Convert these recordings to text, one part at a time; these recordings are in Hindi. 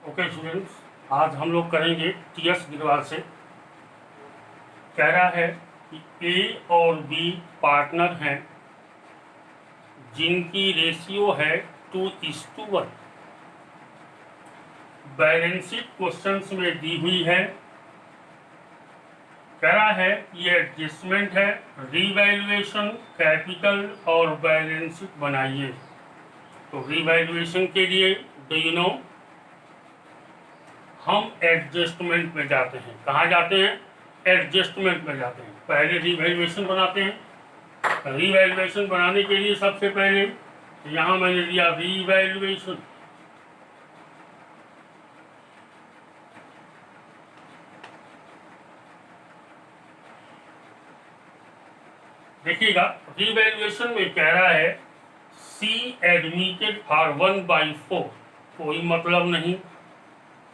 ओके स्टूडेंट्स, आज हम लोग करेंगे टीएस गिरवाल से। कह रहा है कि ए और बी पार्टनर हैं जिनकी रेशियो है 2:1। बैलेंस शीट क्वेश्चंस में दी हुई है। कह रहा है ये एडजस्टमेंट है, रीवैल्यूएशन, कैपिटल और बैलेंस शीट बनाइए। तो रीवैल्यूएशन के लिए डू यू नो हम एडजस्टमेंट में जाते हैं। कहाँ जाते हैं? एडजस्टमेंट में जाते हैं। पहले रिवैल्यूएशन बनाते हैं। रिवैल्यूएशन बनाने के लिए सबसे पहले यहाँ मैंने दिया रिवैल्यूएशन। देखिएगा, रिवैल्यूएशन में कह रहा है सी एडमिटेड फॉर 1/4, कोई मतलब नहीं।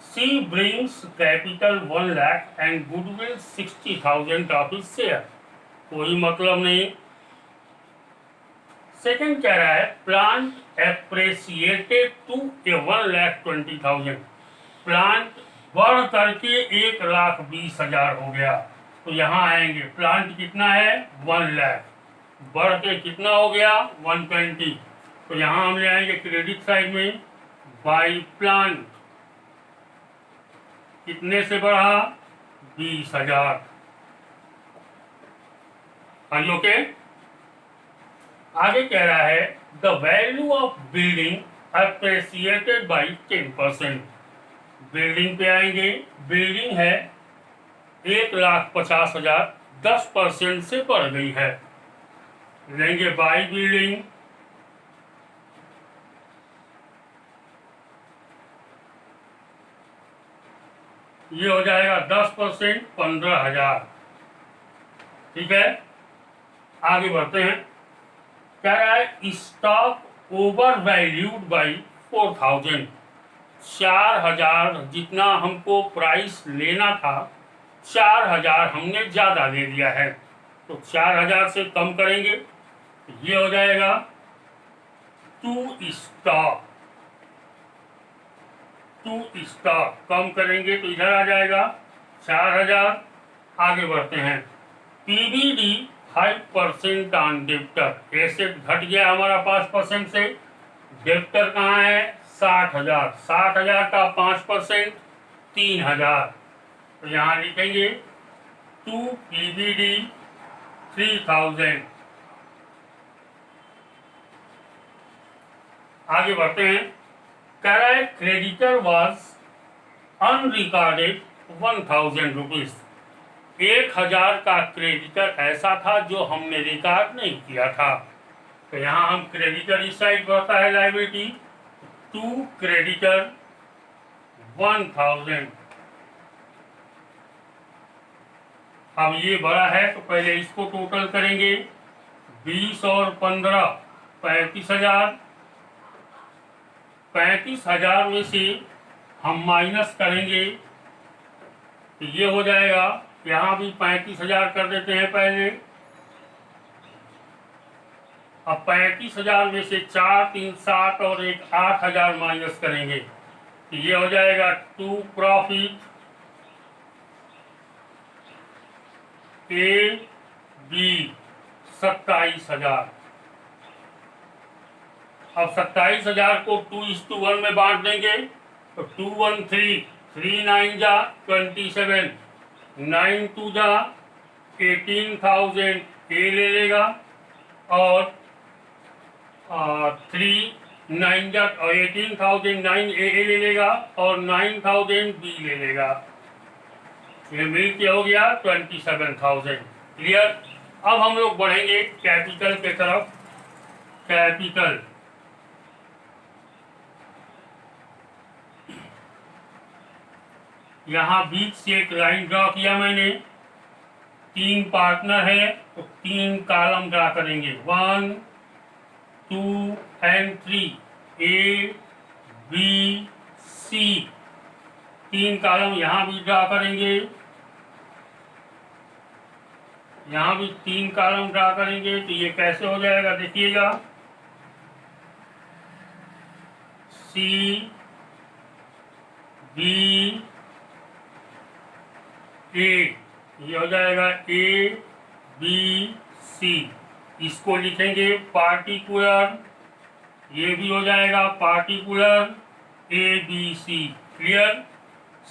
C brings capital 1 lakh and goodwill 60,000 of his share, कोई मतलब नहीं। सेकंड कह रहा है प्लांट एप्रेसिएटेड टू 1,20,000, प्लांट बढ़ करके 1,20,000 हो गया। तो यहाँ आएंगे, प्लांट कितना है 1 लाख, बढ़ के कितना हो गया 120। तो यहाँ हम ले आएंगे क्रेडिट साइड में, बाई प्लांट कितने से बढ़ा 20,000। ओके, आगे कह रहा है the value of building appreciated by 10%। Building पे आएंगे, बिल्डिंग है 1,50,000, 10% से बढ़ गई है। लेंगे बाई बिल्डिंग, ये हो जाएगा 10%, 15,000। ठीक है, आगे बढ़ते हैं। क्या है स्टॉक ओवर वैल्यूड बाई 4,000, 4,000 जितना हमको प्राइस लेना था 4,000 हमने ज्यादा ले लिया है। तो 4,000 से कम करेंगे, ये हो जाएगा टू स्टॉक। कम करेंगे तो इधर आ जाएगा 4,000। आगे बढ़ते हैं, पीबीडी 5% ऑन डेप्टर, एसेट घट गया हमारा 5% से। डेप्टर कहाँ है 60,000, 60,000 का 5% 3,000। तो यहाँ लिखेंगे टू पीबीडी 3,000। आगे बढ़ते हैं, कह रहा है क्रेडिटर वॉज अनरिकॉर्डेड 1,000 रुपीज, 1,000 का क्रेडिटर ऐसा था जो हमने रिकॉर्ड नहीं किया था। तो यहाँ हम क्रेडिटर इस साइड बढ़ता है लायबिलिटी, टू क्रेडिटर 1,000। अब ये बड़ा है तो पहले इसको टोटल करेंगे, 20 और 15 35,000। 35,000 में से हम माइनस करेंगे तो ये हो जाएगा, यहाँ भी 35,000 कर देते हैं पहले। अब 35,000 में से 4 3 7 और एक 8,000 माइनस करेंगे तो ये हो जाएगा टू प्रॉफिट ए बी 27,000। अब 27,000 को 2:1 में बांट देंगे तो 2 1 3 3 9 जा 27, 9 2 जा 18,000 ए ले लेगा और 3 9 जा 18,000 9 ए ले लेगा और 9,000 बी ले लेगा। ये मिल के हो गया 27,000। क्लियर। अब हम लोग बढ़ेंगे कैपिटल के तरफ। कैपिटल यहाँ बीच से एक लाइन ड्रॉ किया मैंने, 3 पार्टनर है तो 3 कॉलम ड्रॉ करेंगे, 1 2 and 3, A B C. 3 column यहाँ भी ड्रॉ करेंगे, यहाँ भी 3 कॉलम ड्रॉ करेंगे। तो ये कैसे हो जाएगा देखिएगा, सी बी ए, ये हो जाएगा ए बी सी। इसको लिखेंगे पार्टिकुलर, ये भी हो जाएगा particular A B C. Clear.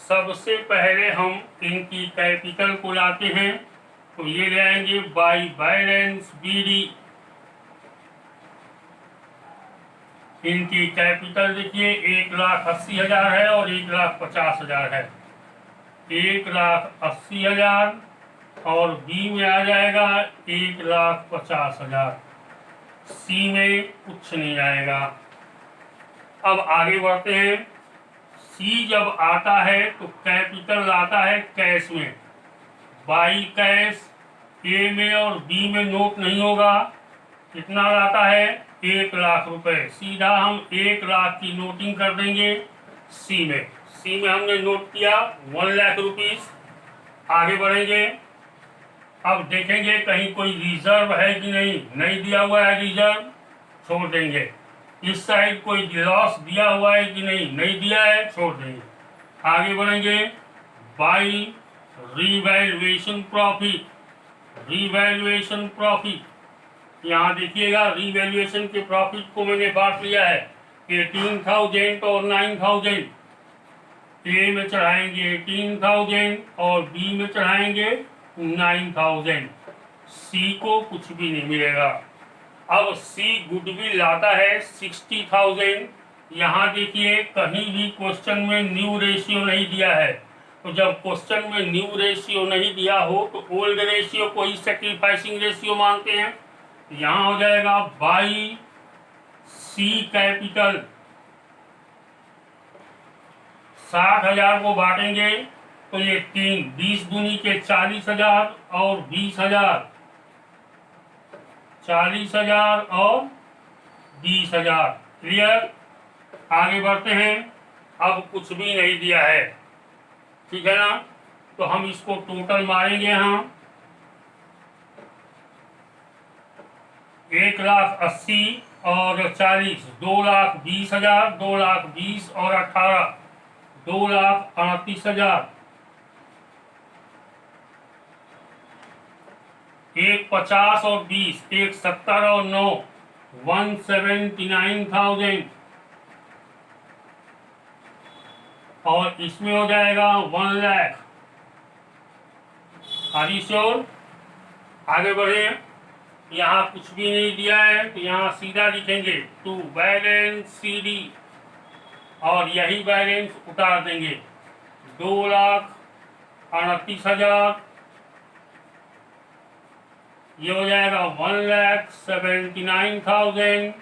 सबसे पहले हम इनकी कैपिटल को लाते हैं, तो ये ले आएंगे बाई बैलेंस बी डी। इनकी कैपिटल देखिए 1,80,000 है और 1,50,000 है। 1,80,000 और बी में आ जाएगा 1,50,000, सी में कुछ नहीं आएगा। अब आगे बढ़ते हैं। सी जब आता है तो कैपिटल आता है कैश में, बाई कैश। ए में और बी में नोट नहीं होगा। कितना आता है 1,00,000 रुपए। सीधा हम 1,00,000 की नोटिंग कर देंगे सी में। सी में हमने नोट किया 1,00,000 रुपीज। आगे बढ़ेंगे। अब देखेंगे कहीं कोई रिजर्व है कि नहीं। नहीं दिया हुआ है रिजर्व, छोड़ देंगे। इस साइड कोई लॉस दिया हुआ है कि नहीं। नहीं दिया है, छोड़ देंगे। आगे बढ़ेंगे। By revaluation profit. Revaluation profit, यहाँ देखिएगा रीवैल्यूएशन के प्रॉफिट को मैंने बांट लिया है 18,000 और 9,000। ए में चढ़ाएंगे 18,000 और बी में चढ़ाएंगे 9,000। सी को कुछ भी नहीं मिलेगा। अब सी गुडविल लाता है 60,000। यहाँ देखिए कहीं भी क्वेश्चन में न्यू रेशियो नहीं दिया है, तो जब क्वेश्चन में न्यू रेशियो नहीं दिया हो तो ओल्ड रेशियो को ही सैक्रिफाइसिंग रेशियो मानते हैं। यहाँ हो जाएगा बाई सी कैपिटल। 60,000 को बांटेंगे तो ये 3, 20 दूनी के 40,000 और 20,000, 40,000 और 20,000। क्लियर। आगे बढ़ते हैं। अब कुछ भी नहीं दिया है, ठीक है ना, तो हम इसको टोटल मारेंगे। यहाँ 1,80,000 और 40, 2,20,000, 2,20,000 और 18, 2,38,000। 1,50,000 और 20, 1,70,000 और 9, 179,000। और इसमें हो जाएगा 1,00,000। Are sure. आगे बढ़े। यहाँ कुछ भी नहीं दिया है तो यहाँ सीधा लिखेंगे टू बैलेंस सी डी और यही बैलेंस उतार देंगे 2,38,000। ये हो जाएगा 1,79,000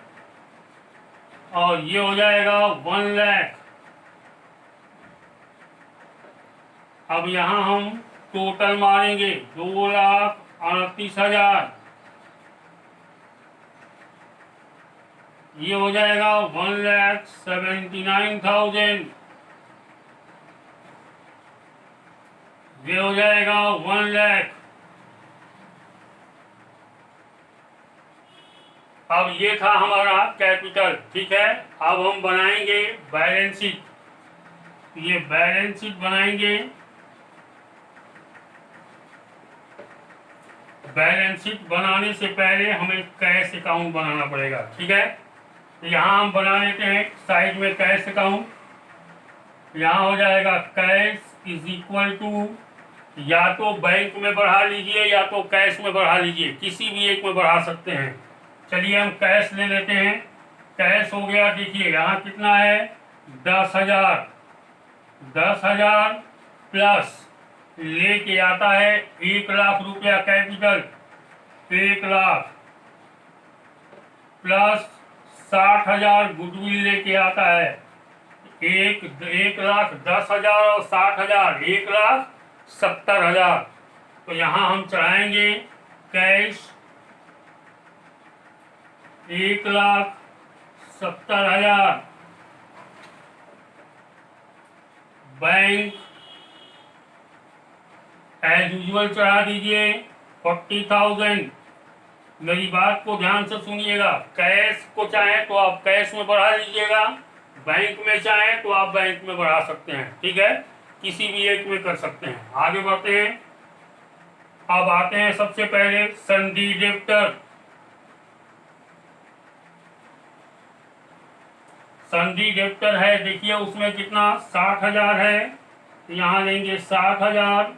और ये हो जाएगा 1,00,000। अब यहाँ हम टोटल मारेंगे 2,38,000। ये हो जाएगा 1,79,000। ये हो जाएगा 1,00,000। अब ये था हमारा कैपिटल, ठीक है। अब हम बनाएंगे बैलेंस शीट। ये बैलेंस शीट बनाएंगे। बैलेंस शीट बनाने से पहले हमें कैश अकाउंट बनाना पड़ेगा, ठीक है। तो यहाँ हम बना लेते हैं साइड में कैश अकाउंट। यहाँ हो जाएगा कैश इज इक्वल टू, या तो बैंक में बढ़ा लीजिए या तो कैश में बढ़ा लीजिए, किसी भी एक में बढ़ा सकते हैं। चलिए हम कैश ले लेते हैं। कैश हो गया, देखिए यहाँ कितना है 10,000। 10,000 प्लस लेके आता है 1,00,000 रुपया कैपिटल। 1,00,000 प्लस 60,000 गुडविल लेके आता है। 1,10,000 और 60,000, 1,70,000। तो यहाँ हम चढ़ाएंगे कैश 1,70,000। बैंक एज यूजुअल चढ़ा दीजिए 40,000। मेरी बात को ध्यान से सुनिएगा। कैश को चाहे तो आप कैश में बढ़ा लीजिएगा, बैंक में चाहें तो आप बैंक में बढ़ा सकते हैं, ठीक है, किसी भी एक में कर सकते हैं। आगे बढ़ते हैं। अब आते हैं सबसे पहले सन्डी डेप्टर। सन्डी डेप्टर है, देखिए उसमें कितना 60,000 है, तो यहाँ लेंगे 60,000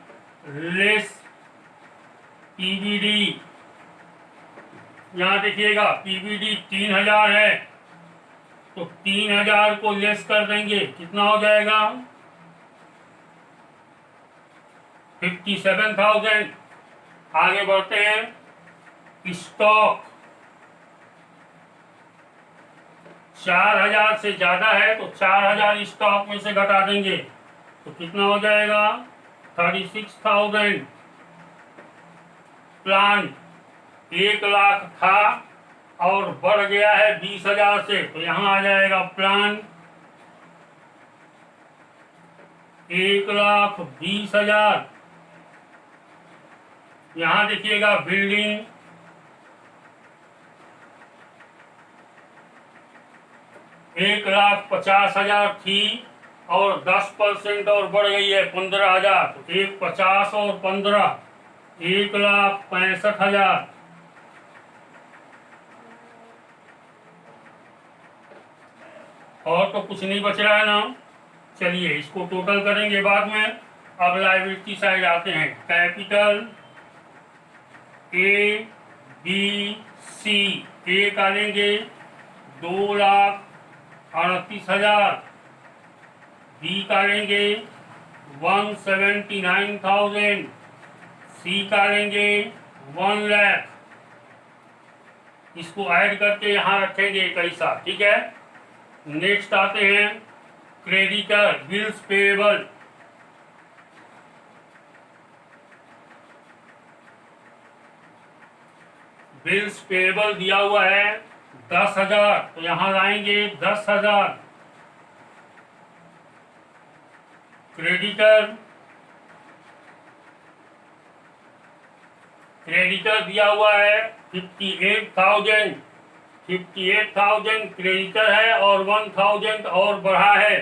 लेस पीबीडी। यहाँ देखिएगा पीबीडी 3,000 है, तो 3,000 को लेस कर देंगे, कितना हो जाएगा 57,000। आगे बढ़ते हैं। स्टॉक 4,000 से ज्यादा है, तो 4,000 स्टॉक में से घटा देंगे, तो कितना हो जाएगा 36,000। प्लान 1,00,000 था और बढ़ गया है 20,000 से, तो यहाँ आ जाएगा प्लान 1,20,000। यहाँ देखिएगा बिल्डिंग 1,50,000 थी और 10% और बढ़ गई है 15,000, तो 1,50 और 15 1,65,000। और तो कुछ नहीं बच रहा है ना, चलिए इसको टोटल करेंगे बाद में। अब लायबिलिटी साइड आते हैं। कैपिटल ए बी सी, ए का लेंगे 2,38,000, बी का लेंगे 179,000, सी का लेंगे 1,00,000। इसको ऐड करके यहाँ रखेंगे एक ऐसा, ठीक है। नेक्स्ट आते हैं creditor, bills payable. Bills payable दिया हुआ है 10,000, तो यहाँ लाएंगे 10,000। क्रेडिटर दिया हुआ है 58,000, 58,000 क्रेडिटर है और 1,000 और बढ़ा है,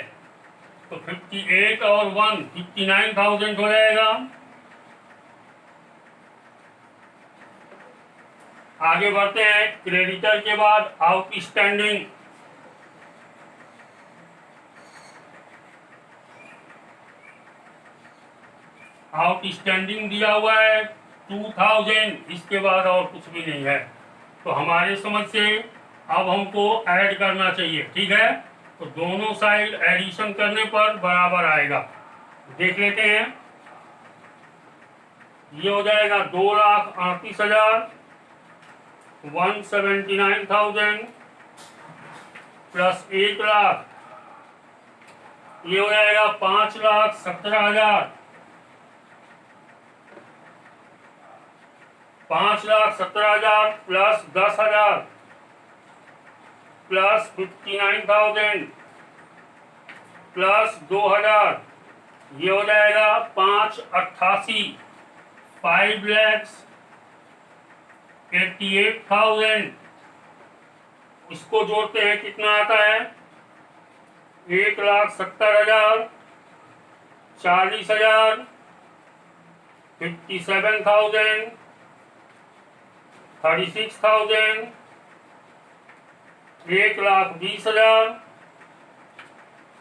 तो 58 और 1 59,000 हो जाएगा। आगे बढ़ते हैं। क्रेडिटर के बाद आउटस्टैंडिंग। आउटस्टैंडिंग दिया हुआ है 2,000, इसके बाद और कुछ भी नहीं है, तो हमारे समझ से अब हमको ऐड करना चाहिए, ठीक है। तो दोनों साइड एडिशन करने पर बराबर आएगा, देख लेते हैं। ये हो जाएगा 2,38,000, 179,000 प्लस 1,00,000, ये हो जाएगा 5,17,000। 5,17,000 प्लस 10,000 प्लस 59,000 प्लस 2,000, ये हो जाएगा 5,88, 5,88,000। इसको जोड़ते हैं कितना आता है 1,70,000, 40,000, 57,000, 36,000, 1,20,000,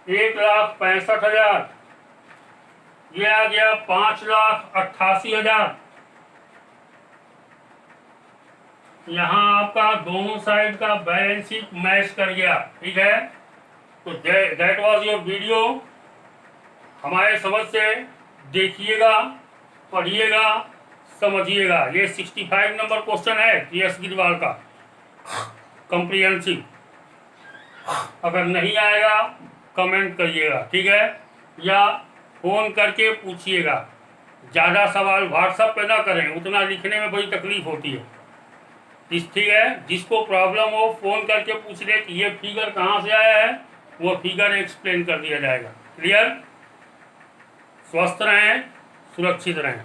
1,65,000, ये आ गया 5,88,000। यहाँ आपका दोनों साइड का बैलेंस शीट मैच कर गया, ठीक है। तो दैट वाज योर वीडियो। हमारे समझ से देखिएगा, पढ़िएगा, समझिएगा। ये 65 नंबर क्वेश्चन है TS गिरवाल का कॉम्प्रिहेंसिव। अगर नहीं आएगा कमेंट करिएगा, ठीक है, या फोन करके पूछिएगा। ज़्यादा सवाल व्हाट्सएप पे ना करें, उतना लिखने में बड़ी तकलीफ होती है। ठीक है, जिसको प्रॉब्लम हो फोन करके पूछ ले कि ये फिगर कहाँ से आया है, वो फिगर एक्सप्लेन कर दिया जाएगा। क्लियर? स्वस्थ रहें, सुरक्षित रहें।